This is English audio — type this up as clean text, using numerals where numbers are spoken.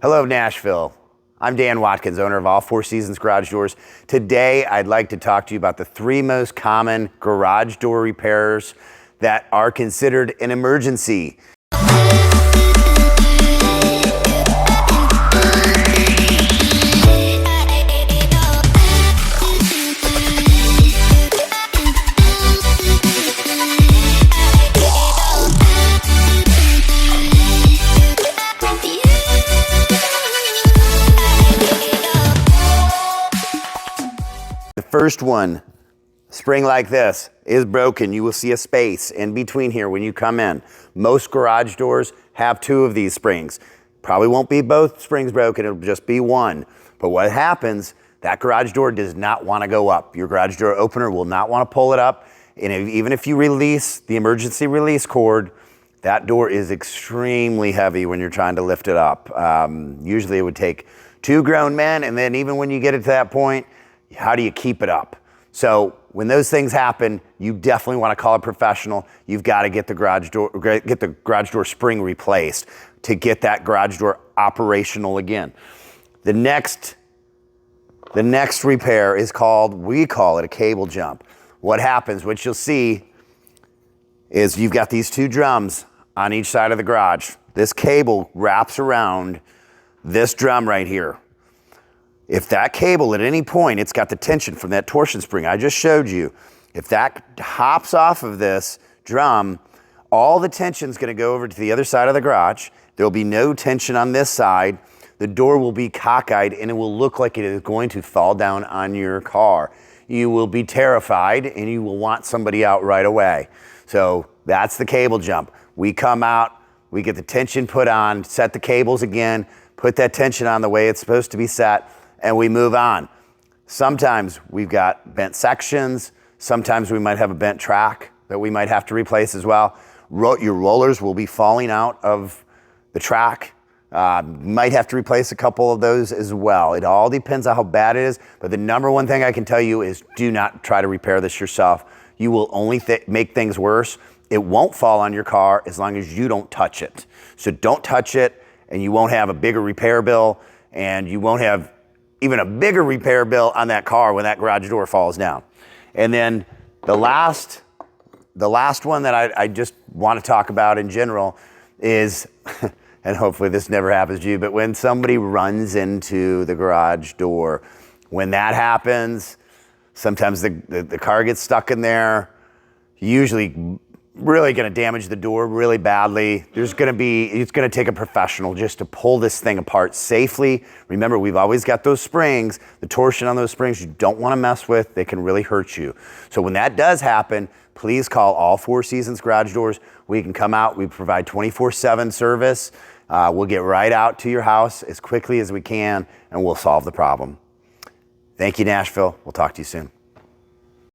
Hello, Nashville. I'm Dan Watkins, owner of All Four Seasons Garage Doors. Today, I'd like to talk to you about the 3 most common garage door repairs that are considered an emergency. The first one, spring like this, is broken. You will see a space in between here when you come in. Most garage doors have 2 of these springs. Probably won't be both springs broken, it'll just be one. But what happens, that garage door does not want to go up. Your garage door opener will not want to pull it up. And even if you release the emergency release cord, that door is extremely heavy when you're trying to lift it up. Usually it would take 2 grown men, and then even when you get it to that point, how do you keep it up? So when those things happen, you definitely want to call a professional. You've got to get the garage door spring replaced to get that garage door operational again. The next repair is we call it a cable jump. What happens, what you'll see is you've got these 2 drums on each side of the garage. This cable wraps around this drum right here. If that cable at any point, it's got the tension from that torsion spring I just showed you. If that hops off of this drum, all the tension's gonna go over to the other side of the garage. There'll be no tension on this side. The door will be cockeyed and it will look like it is going to fall down on your car. You will be terrified and you will want somebody out right away. So that's the cable jump. We come out, we get the tension put on, set the cables again, put that tension on the way it's supposed to be set, and we move on. Sometimes we've got bent sections. Sometimes we might have a bent track that we might have to replace as well. Your rollers will be falling out of the track. Might have to replace a couple of those as well. It all depends on how bad it is, but the number one thing I can tell you is do not try to repair this yourself. You will only make things worse. It won't fall on your car as long as you don't touch it. So don't touch it, and you won't have a bigger repair bill, and you won't have even a bigger repair bill on that car when that garage door falls down. And then the last one that I just want to talk about in general is, and hopefully this never happens to you, but when somebody runs into the garage door, when that happens, sometimes the car gets stuck in there, usually really gonna damage the door really badly. It's gonna take a professional just to pull this thing apart safely. Remember, we've always got those springs, the torsion on those springs you don't wanna mess with. They can really hurt you. So when that does happen, please call All Four Seasons Garage Doors. We can come out, we provide 24/7 service. We'll get right out to your house as quickly as we can, and we'll solve the problem. Thank you, Nashville. We'll talk to you soon.